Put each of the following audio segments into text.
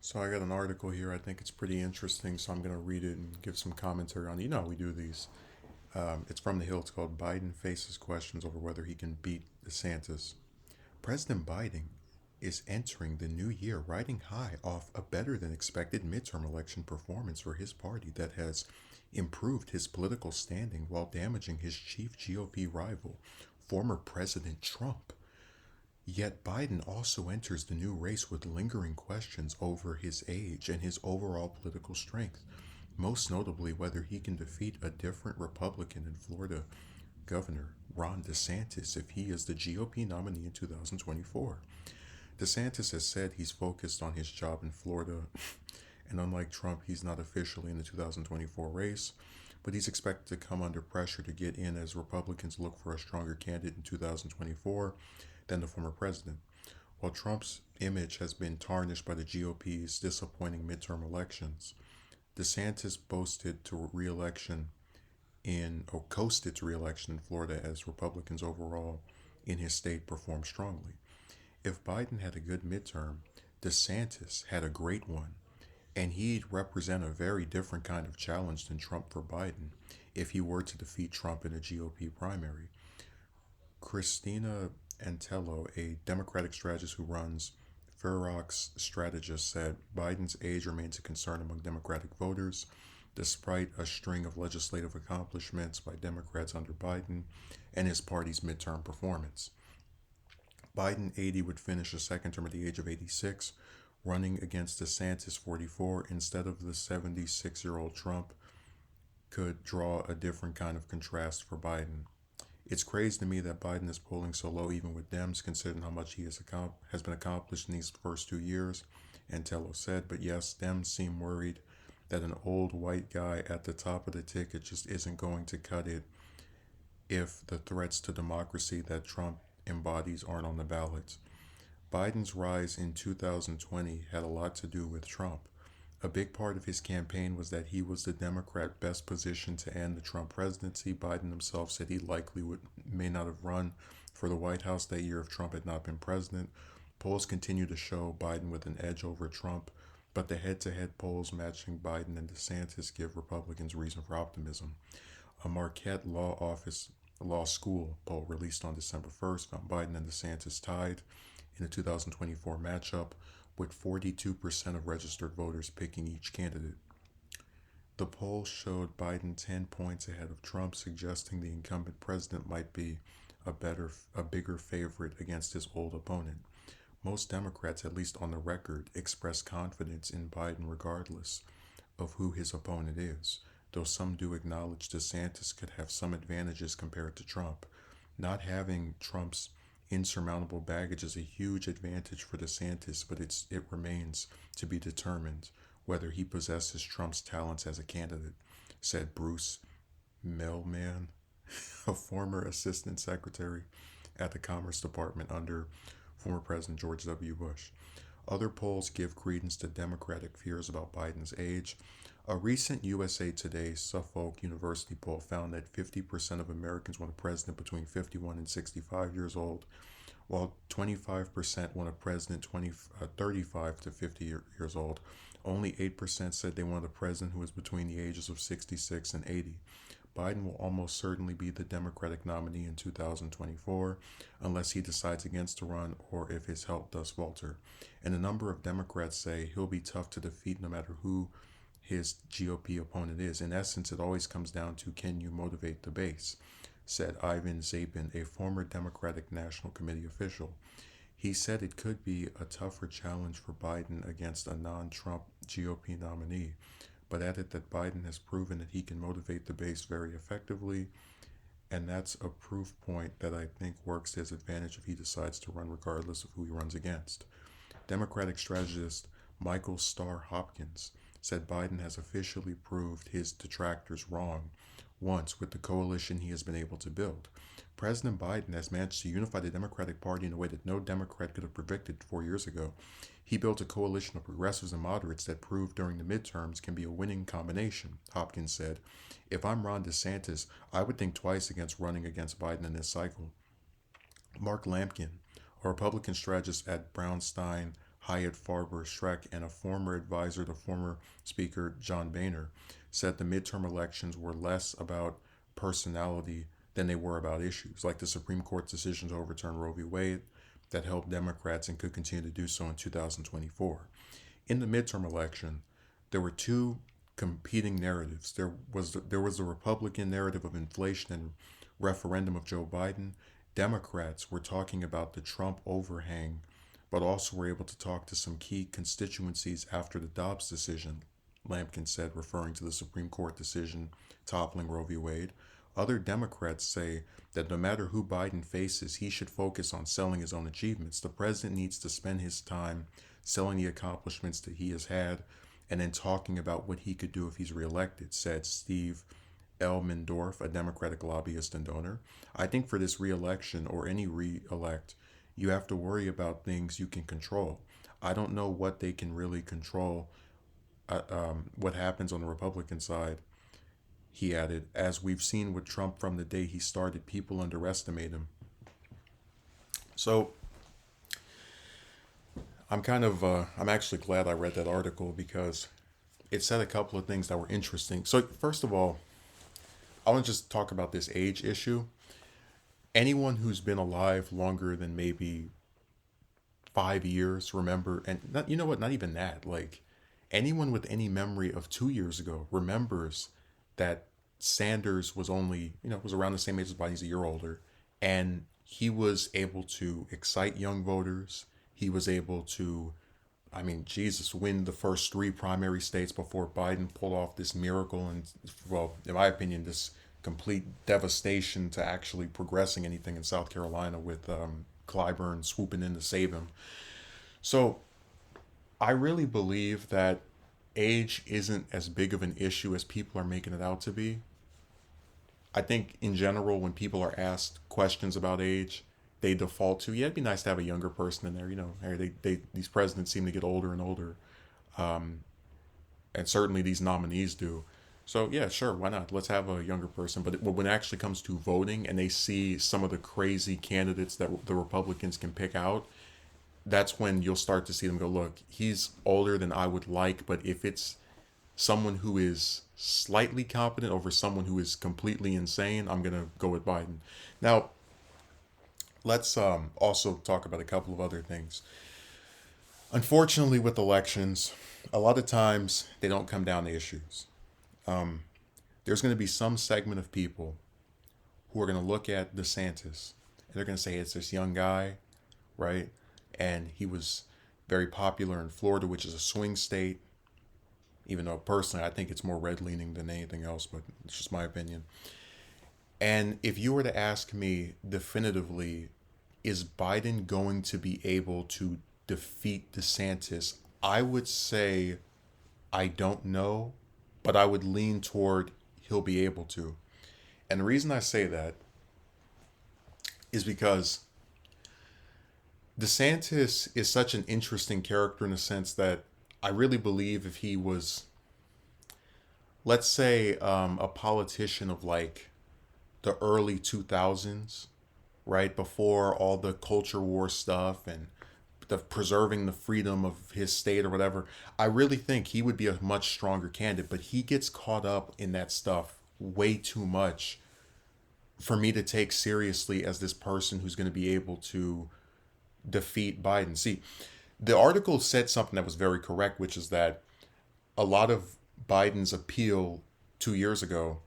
So I got an article here. I think it's pretty interesting, so I'm going to read it and give some commentary on it. You know how we do these. It's from The Hill. It's called Biden Faces Questions Over Whether He Can Beat DeSantis. President Biden is entering the new year riding high off a better than expected midterm election performance for his party that has improved his political standing while damaging his chief GOP rival, former President Trump. Yet Biden also enters the new race with lingering questions over his age and his overall political strength, most notably whether he can defeat a different Republican in Florida Governor Ron DeSantis if he is the GOP nominee in 2024. DeSantis has said he's focused on his job in Florida, and unlike Trump, he's not officially in the 2024 race, but he's expected to come under pressure to get in as Republicans look for a stronger candidate in 2024 than the former president. While Trump's image has been tarnished by the GOP's disappointing midterm elections, DeSantis boasted to re-election coasted to re-election in Florida as Republicans overall in his state performed strongly. If Biden had a good midterm, DeSantis had a great one, and he'd represent a very different kind of challenge than Trump for Biden if he were to defeat Trump in a GOP primary. Christina Antello, a Democratic strategist who runs Fairrock's Strategist, said Biden's age remains a concern among Democratic voters, despite a string of legislative accomplishments by Democrats under Biden and his party's midterm performance. Biden, 80, would finish a second term at the age of 86, running against DeSantis, 44, instead of the 76-year-old Trump, could draw a different kind of contrast for Biden. It's crazy to me that Biden is polling so low, even with Dems, considering how much he has been accomplished in these first 2 years, Antello said. But yes, Dems seem worried that an old white guy at the top of the ticket just isn't going to cut it if the threats to democracy that Trump embodies aren't on the ballot. Biden's rise in 2020 had a lot to do with Trump. A big part of his campaign was that he was the Democrat best positioned to end the Trump presidency. Biden himself said he likely may not have run for the White House that year if Trump had not been president. Polls continue to show Biden with an edge over Trump, but the head-to-head polls matching Biden and DeSantis give Republicans reason for optimism. A Marquette Law School poll released on December 1st found Biden and DeSantis tied in the 2024 matchup, with 42% of registered voters picking each candidate. The poll showed Biden 10 points ahead of Trump, suggesting the incumbent president might be a bigger favorite against his old opponent. Most Democrats, at least on the record, express confidence in Biden regardless of who his opponent is, though some do acknowledge DeSantis could have some advantages compared to Trump. Not having Trump's insurmountable baggage is a huge advantage for DeSantis, but it remains to be determined whether he possesses Trump's talents as a candidate, said Bruce Mellman, a former assistant secretary at the Commerce Department under former President George W. Bush. Other polls give credence to Democratic fears about Biden's age. A recent USA Today Suffolk University poll found that 50% of Americans want a president between 51 and 65 years old, while 25% want a president 35 to 50 years old. Only 8% said they want a president who is between the ages of 66 and 80. Biden will almost certainly be the Democratic nominee in 2024 unless he decides against to run or if his health does falter. And a number of Democrats say he'll be tough to defeat no matter who his GOP opponent is. In essence, it always comes down to, can you motivate the base, said Ivan Zapin, a former Democratic National Committee official. He said it could be a tougher challenge for Biden against a non-Trump GOP nominee, but added that Biden has proven that he can motivate the base very effectively, and that's a proof point that I think works to his advantage if he decides to run regardless of who he runs against. Democratic strategist Michael Starr Hopkins said Biden has officially proved his detractors wrong once with the coalition he has been able to build. President Biden has managed to unify the Democratic Party in a way that no Democrat could have predicted 4 years ago. He built a coalition of progressives and moderates that proved during the midterms can be a winning combination, Hopkins said. If I'm Ron DeSantis, I would think twice against running against Biden in this cycle. Mark Lampkin, a Republican strategist at Brownstein Hyatt Farber Schreck and a former advisor to former Speaker John Boehner said the midterm elections were less about personality than they were about issues, like the Supreme Court's decision to overturn Roe v. Wade that helped Democrats and could continue to do so in 2024. In the midterm election, there were two competing narratives. There was the Republican narrative of inflation and referendum of Joe Biden. Democrats were talking about the Trump overhang, but also were able to talk to some key constituencies after the Dobbs decision, Lampkin said, referring to the Supreme Court decision toppling Roe v. Wade. Other Democrats say that no matter who Biden faces, he should focus on selling his own achievements. The president needs to spend his time selling the accomplishments that he has had and then talking about what he could do if he's reelected, said Steve Elmendorf, a Democratic lobbyist and donor. I think for this reelection or any reelect, you have to worry about things you can control. I don't know what they can really control, what happens on the Republican side, he added. As we've seen with Trump from the day he started, people underestimate him. So I'm actually glad I read that article because it said a couple of things that were interesting. So, first of all, I want to just talk about this age issue. Anyone who's been alive longer than maybe 5 years, remember, and not, you know what, not even that, like anyone with any memory of 2 years ago remembers that Sanders was only, was around the same age as Biden. He's a year older. And he was able to excite young voters. He was able to, I mean, Jesus, win the first three primary states before Biden pulled off this miracle and, well, in my opinion, this complete devastation to actually progressing anything in South Carolina with Clyburn swooping in to save him. So I really believe that age isn't as big of an issue as people are making it out to be. I think in general, when people are asked questions about age, they default to, yeah, it'd be nice to have a younger person in there. These presidents seem to get older and older, and certainly these nominees do. So yeah, sure, why not? Let's have a younger person. But when it actually comes to voting, and they see some of the crazy candidates that the Republicans can pick out, that's when you'll start to see them go, look, he's older than I would like, but if it's someone who is slightly competent over someone who is completely insane, I'm going to go with Biden. Now, let's also talk about a couple of other things. Unfortunately, with elections, a lot of times they don't come down to issues. There's going to be some segment of people who are going to look at DeSantis and they're going to say it's this young guy, right? And he was very popular in Florida, which is a swing state, even though personally I think it's more red leaning than anything else, but it's just my opinion. And if you were to ask me definitively, is Biden going to be able to defeat DeSantis? I would say I don't know, but I would lean toward he'll be able to. And the reason I say that is because DeSantis is such an interesting character in the sense that I really believe if he was, let's say, a politician of like the early 2000s, right, before all the culture war stuff and the preserving the freedom of his state or whatever, I really think he would be a much stronger candidate. But he gets caught up in that stuff way too much for me to take seriously as this person who's going to be able to defeat Biden. See, the article said something that was very correct, which is that a lot of Biden's appeal 2 years ago,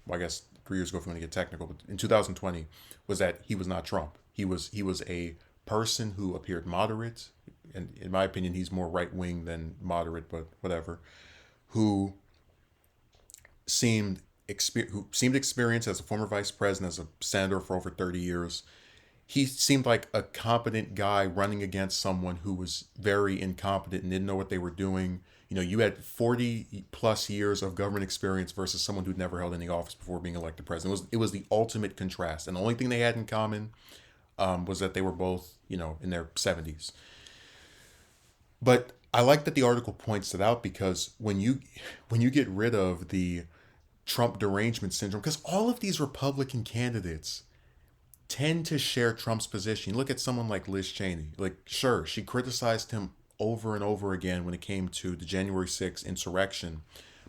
well, I guess 3 years ago if you want to get technical, but in 2020, was that he was not Trump. He was a person who appeared moderate, and in my opinion, he's more right wing than moderate, but whatever. Who seemed experienced as a former vice president, as a senator for over 30 years. He seemed like a competent guy running against someone who was very incompetent and didn't know what they were doing. You had 40 plus years of government experience versus someone who'd never held any office before being elected president. It was the ultimate contrast. And the only thing they had in common was that they were both, in their 70s. But I like that the article points it out because when you get rid of the Trump derangement syndrome, because all of these Republican candidates tend to share Trump's position. You look at someone like Liz Cheney. Like, sure, she criticized him over and over again when it came to the January 6th insurrection.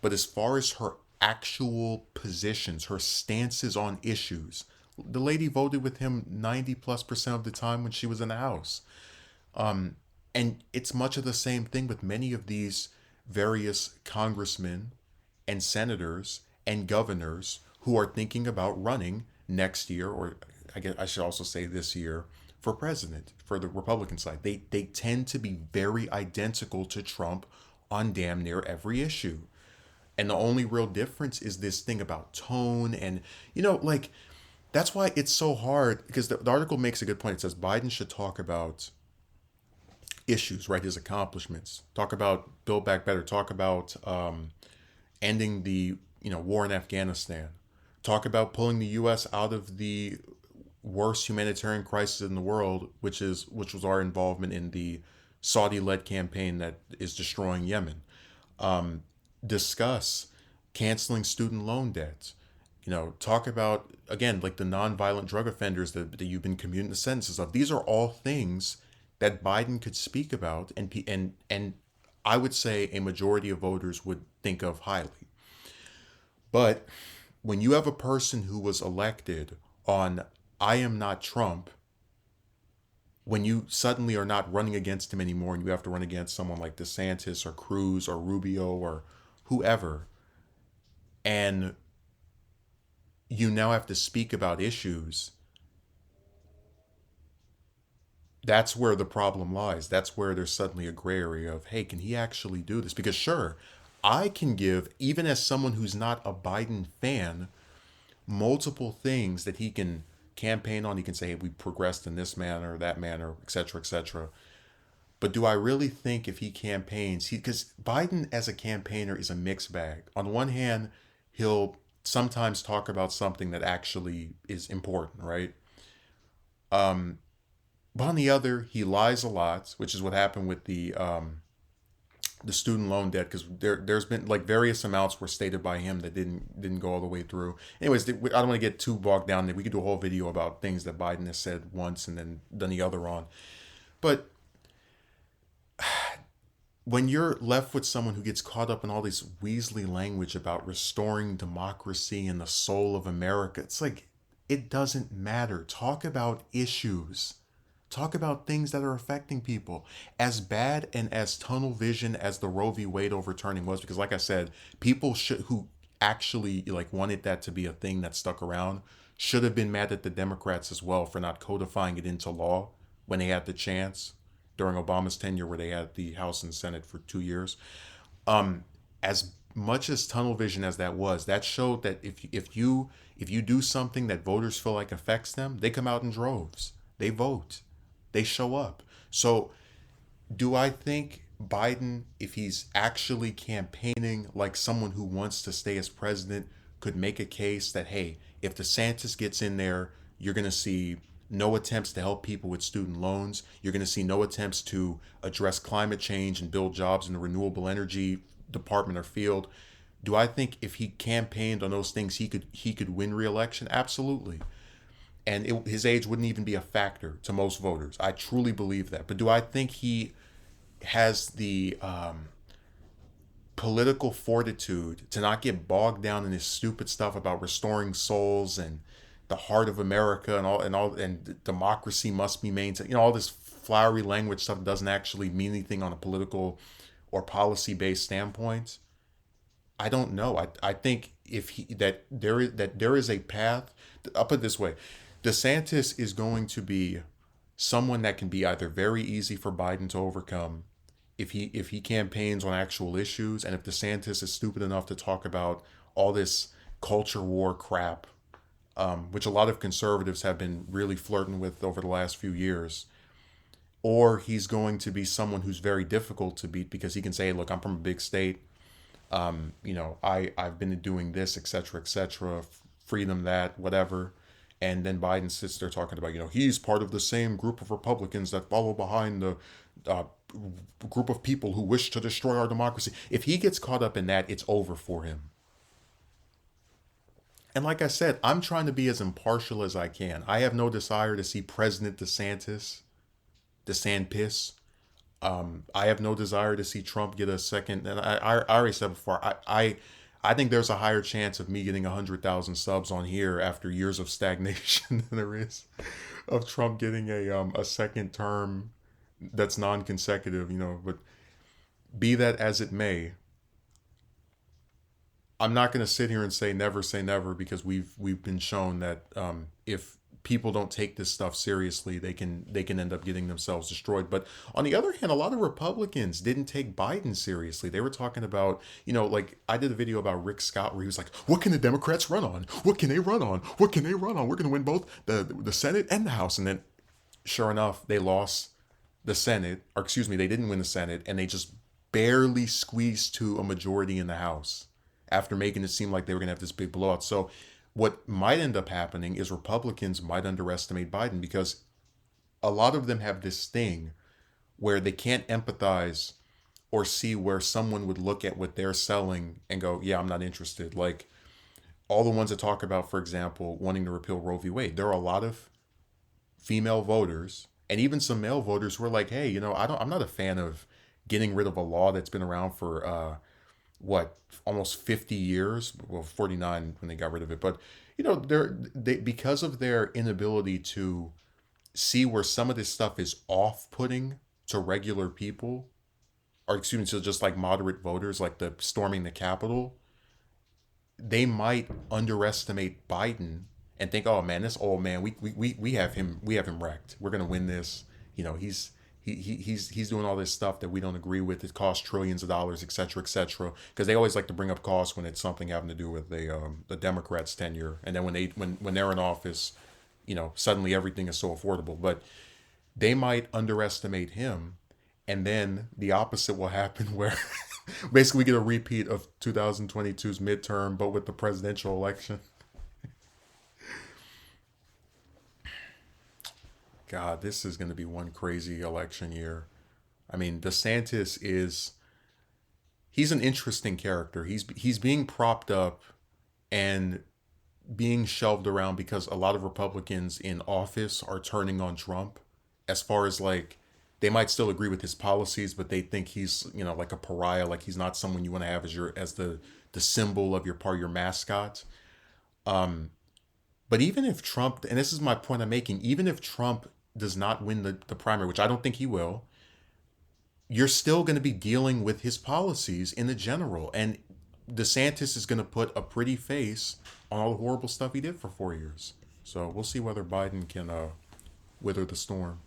But as far as her actual positions, her stances on issues, the lady voted with him 90+% of the time when she was in the House. And it's much of the same thing with many of these various congressmen and senators and governors who are thinking about running next year, or I guess I should also say this year, for president for the Republican side. They tend to be very identical to Trump on damn near every issue. And the only real difference is this thing about tone. And, like, that's why it's so hard, because the article makes a good point. It says Biden should talk about issues, right? His accomplishments. Talk about Build Back Better. Talk about ending the war in Afghanistan. Talk about pulling the U.S. out of the worst humanitarian crisis in the world, which was our involvement in the Saudi-led campaign that is destroying Yemen. Discuss canceling student loan debts. Talk about, again, like the nonviolent drug offenders that you've been commuting the sentences of. These are all things that Biden could speak about, and I would say a majority of voters would think of highly. But when you have a person who was elected on "I am not Trump," when you suddenly are not running against him anymore and you have to run against someone like DeSantis or Cruz or Rubio or whoever, and you now have to speak about issues, that's where the problem lies. That's where there's suddenly a gray area of, hey, can he actually do this? Because sure, I can give, even as someone who's not a Biden fan, multiple things that he can campaign on. He can say, hey, we progressed in this manner, that manner, et cetera, et cetera. But do I really think if he campaigns, because Biden as a campaigner is a mixed bag. On one hand, he'll sometimes talk about something that actually is important, right? But on the other, he lies a lot, which is what happened with the student loan debt, because there's been like various amounts were stated by him that didn't go all the way through. Anyways, I don't want to get too bogged down there. We could do a whole video about things that Biden has said once and then done the other on. But when you're left with someone who gets caught up in all this Weasley language about restoring democracy and the soul of America, it's like, it doesn't matter. Talk about issues. Talk about things that are affecting people. As bad and as tunnel vision as the Roe v. Wade overturning was, because like I said, people who actually like wanted that to be a thing that stuck around should have been mad at the Democrats as well for not codifying it into law when they had the chance during Obama's tenure, where they had the House and Senate for 2 years. As much as tunnel vision as that was, that showed that if you do something that voters feel like affects them, they come out in droves. They vote. They show up. So do I think Biden, if he's actually campaigning like someone who wants to stay as president, could make a case that, hey, if DeSantis gets in there, you're going to see no attempts to help people with student loans. You're going to see no attempts to address climate change and build jobs in the renewable energy department or field. Do I think if he campaigned on those things, he could win re-election? Absolutely. And his age wouldn't even be a factor to most voters. I truly believe that. But do I think he has the political fortitude to not get bogged down in this stupid stuff about restoring souls and the heart of America and democracy must be maintained? All this flowery language stuff that doesn't actually mean anything on a political or policy based standpoint. I don't know. I think if there is a path. I'll put it this way: DeSantis is going to be someone that can be either very easy for Biden to overcome if he campaigns on actual issues, and if DeSantis is stupid enough to talk about all this culture war crap, which a lot of conservatives have been really flirting with over the last few years. Or he's going to be someone who's very difficult to beat because he can say, look, I'm from a big state. I've been doing this, et cetera, freedom, that, whatever. And then Biden sits there talking about, he's part of the same group of Republicans that follow behind the group of people who wish to destroy our democracy. If he gets caught up in that, it's over for him. And like I said, I'm trying to be as impartial as I can. I have no desire to see President DeSantis I have no desire to see Trump get a second. And I already said before, I think there's a higher chance of me getting 100,000 subs on here after years of stagnation than there is of Trump getting a second term that's non-consecutive. But be that as it may, I'm not going to sit here and say never, because we've been shown that if people don't take this stuff seriously, they can end up getting themselves destroyed. But on the other hand, a lot of Republicans didn't take Biden seriously. They were talking about, like I did a video about Rick Scott where he was like, "What can the Democrats run on? What can they run on? What can they run on? We're going to win both the Senate and the House." And then, sure enough, they lost the Senate, or excuse me, they didn't win the Senate, and they just barely squeezed to a majority in the House after making it seem like they were going to have this big blowout. So, what might end up happening is Republicans might underestimate Biden, because a lot of them have this thing where they can't empathize or see where someone would look at what they're selling and go, "Yeah, I'm not interested." Like all the ones that talk about, for example, wanting to repeal Roe v. Wade. There are a lot of female voters and even some male voters who are like, "Hey, I'm not a fan of getting rid of a law that's been around for what, almost 50 years, well, 49 when they got rid of it." But they, because of their inability to see where some of this stuff is off-putting to regular people, or excuse me, to just like moderate voters, like the storming the Capitol, they might underestimate Biden and think, "Oh man, this old man, we have him wrecked. We're gonna win this." He's doing all this stuff that we don't agree with. It costs trillions of dollars, et cetera, et cetera. Because they always like to bring up costs when it's something having to do with the Democrats' tenure, and then when they're in office, suddenly everything is so affordable. But they might underestimate him, and then the opposite will happen, where basically we get a repeat of 2022's midterm, but with the presidential election. God, this is going to be one crazy election year. I mean, DeSantis he's an interesting character. He's being propped up and being shelved around because a lot of Republicans in office are turning on Trump, as far as like they might still agree with his policies, but they think he's, like a pariah, like he's not someone you want to have as the symbol of your part, your mascot. Um, but even if Trump, and this is my point I'm making, even if Trump does not win the primary, which I don't think he will, you're still going to be dealing with his policies in the general. And DeSantis is going to put a pretty face on all the horrible stuff he did for 4 years. So we'll see whether Biden can wither the storm.